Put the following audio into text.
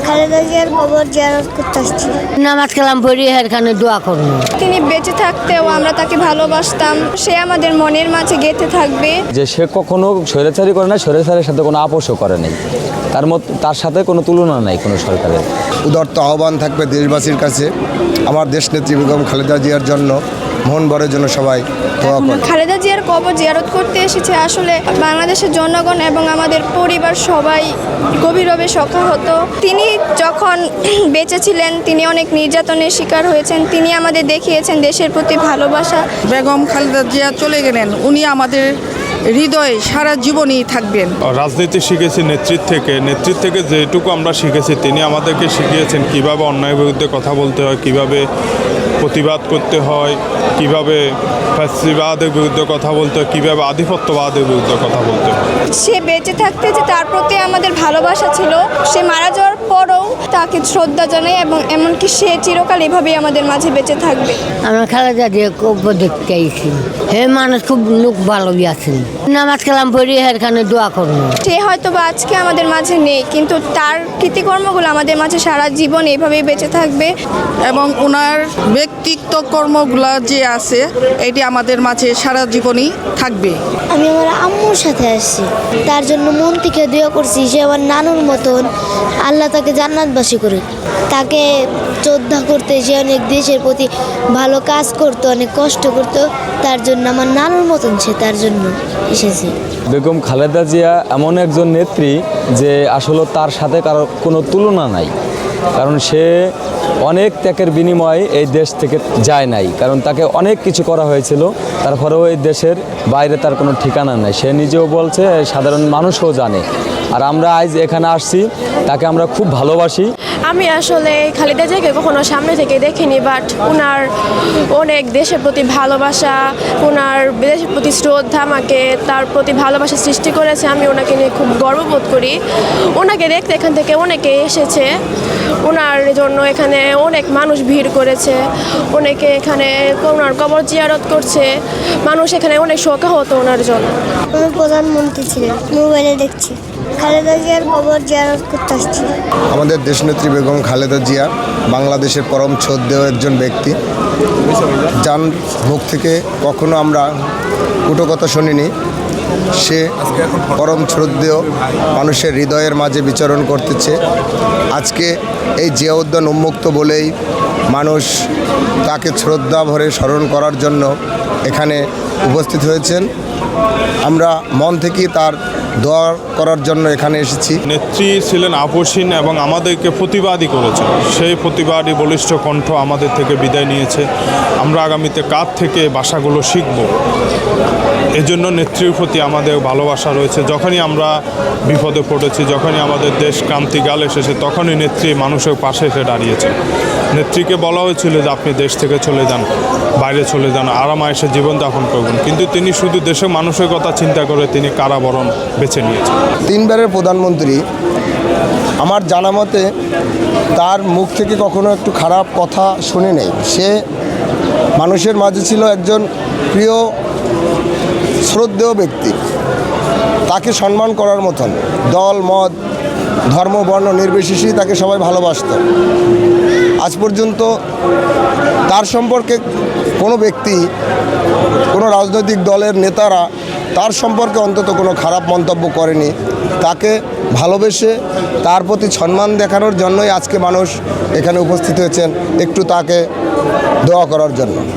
খালেদা জিয়ার কবর জিয়ারত করতে আসছি। নামাজ কালাম পড়ি এখানে দোয়া করবো। তিনি বেঁচে থাকতেও আমরা তাকে ভালোবাসতাম, সে আমাদের মনের মাঝে গেঁথে থাকবে। যে সে কখনো স্বৈরাচারী করে না, স্বৈরাচারের সাথে কোনো আপোষও করে নাই, তার সাথে কোনো তুলনা নাই কোনো সরকারের। উদারত আহ্বান থাকবে দেশবাসীর কাছে, আমার দেশনেত্রী বেগম খালেদা জিয়ার জন্য মন ভরের জন্য সবাই দোয়া করে। খালেদা জিয়ার কবর জিয়ারত করতে এসেছে আসলে বাংলাদেশের জনগণ এবং আমাদের পরিবার সবাই গভীরভাবে শোকাহত। তিনি যখন বেঁচে ছিলেন তিনি অনেক নির্যাতনের শিকার হয়েছেন, তিনি আমাদের দেখিয়েছেন দেশের প্রতি ভালোবাসা। বেগম খালেদা জিয়া চলে গেলেন, উনি আমাদের হৃদয়ে সারা জীবনই থাকবেন। রাজনীতি শিখেছি নেতৃত্ব থেকে যেটুকু আমরা শিখেছি তিনি আমাদেরকে শিখিয়েছেন কিভাবে অন্যায়ের বিরুদ্ধে কথা বলতে হয়, কিভাবে প্রতিবাদ করতে হয়, কিভাবে ফ্যাসিবাদের বিরুদ্ধে কথা বলতে হয়, কীভাবে আধিপত্যবাদের বিরুদ্ধে কথা বলতে হয়। সে বেঁচে থাকতে যে তার প্রতি আমাদের ভালোবাসা ছিল, সে মারা যাওয়ার পরও তাকে শ্রদ্ধা জানাই এবং এমনকি সে চিরকাল এভাবেই আমাদের মাঝে বেঁচে থাকবে। আমরা খালেদা জিয়া কবর দেখতে আইছি। হে মানুষ খুব লোক ভালোই আছেন। নামাজ কালাম পড়ি এখানে দোয়া করবো। সে হয়তো বা আজকে আমাদের মাঝে নেই, কিন্তু তার কৃতিকর্মগুলো আমাদের মাঝে সারা জীবন এইভাবেই বেঁচে থাকবে। এবং ওনার ব্যক্তিত্ব কর্মগুলা যে আছে এটি আমাদের মাঝে সারা জীবনই থাকবে। আমি আমার আম্মুর সাথে আসছি, তার জন্য মন থেকে দোয়া করছি সে আমার নানুর মতন, আল্লাহ তাকে জান্নাতবাসী করুক। তাকে শ্রদ্ধা করতে, সে অনেক দেশের প্রতি ভালো কাজ করতো, অনেক কষ্ট করতো, তার জন্য আমার নানুর মতন সে, তার জন্য এসেছি। বেগম খালেদা জিয়া এমন একজন নেত্রী যে আসলে তার সাথে কারো কোনো তুলনা নাই, কারণ সে অনেক ত্যাগের বিনিময়ে এই দেশ থেকে যায় নাই, কারণ তাকে অনেক কিছু করা হয়েছিল, তারপরেও এই দেশের বাইরে তার কোনো ঠিকানা নেই। সে নিজেও বলছে, সাধারণ মানুষও জানে। আর আমরা আজ এখানে আসছি, তাকে আমরা খুব ভালোবাসি। আমি আসলে খালেদা জিয়াকে কখনো সামনে থেকে দেখিনি, বাট ওনার অনেক দেশের প্রতি ভালোবাসা, ওনার দেশের প্রতি শ্রদ্ধা আমাকে তার প্রতি ভালোবাসা সৃষ্টি করেছে। আমি ওনাকে নিয়ে খুব গর্ববোধ করি। ওনাকে দেখতে এখান থেকে অনেকে এসেছে, ওনার জন্য এখানে অনেক মানুষ ভিড় করেছে, অনেকে এখানে ওনার কবর জিয়ারত করছে, মানুষ এখানে অনেক শোকাহত ওনার জন্য। আমি প্রধানমন্ত্রী ছিলেন, মোবাইলে দেখছি খালেদা জিয়ার কবর জিয়ারত করতে আসছি। আমাদের দেশনেত্রী বেগম খালেদা জিয়া বাংলাদেশের পরম শ্রদ্ধেয় একজন ব্যক্তি, যার মুখ থেকে কখনো আমরা কুটো কথা শুনিনি। সে পরম শ্রদ্ধেয়, মানুষের হৃদয়ের মাঝে বিচরণ করতেছে। আজকে এই জিয়া উদ্যান উন্মুক্ত বলেই মানুষ তাকে শ্রদ্ধা ভরে স্মরণ করার জন্য এখানে উপস্থিত হয়েছেন। আমরা মন থেকেই তার দোয়া করার জন্য এখানে এসেছি। নেত্রী ছিলেন আপোষহীন এবং আমাদেরকে প্রতিবাদী করেছেন। সেই প্রতিবাদী বলিষ্ঠ কণ্ঠ আমাদের থেকে বিদায় নিয়েছে। আমরা আগামীতে কার থেকে ভাষাগুলো শিখব, এজন্য নেত্রীর প্রতি আমাদের ভালোবাসা রয়েছে। যখনই আমরা বিপদে পড়েছি, যখনই আমাদের দেশ ক্রান্তিকাল এসেছে, তখনই নেত্রী মানুষের পাশে এসে দাঁড়িয়েছে। নেত্রীকে বলা হয়েছিল যে আপনি দেশ থেকে চলে যান, বাইরে চলে যান, আরামায়েশে জীবনযাপন করবেন, কিন্তু তিনি শুধু দেশের মানুষের কথা চিন্তা করে তিনি কারাবরণ বেছে নিয়েছেন। 3 বারের প্রধানমন্ত্রী, আমার জানা মতে তার মুখ থেকে কখনো একটু খারাপ কথা শুনে নেই। সে মানুষের মাঝে ছিল একজন প্রিয় শ্রদ্ধেয় ব্যক্তি, তাকে সম্মান করার মতন। দল মত ধর্ম বর্ণ নির্বিশেষেই তাকে সবাই ভালোবাসত। আজ পর্যন্ত তার সম্পর্কে কোনো ব্যক্তি, কোনো রাজনৈতিক দলের নেতারা তার সম্পর্কে অন্তত কোনো খারাপ মন্তব্য করেনি। তাকে ভালোবেসে তার প্রতি সম্মান দেখানোর জন্যই আজকে মানুষ এখানে উপস্থিত হয়েছেন, একটু তাকে দোয়া করার জন্য।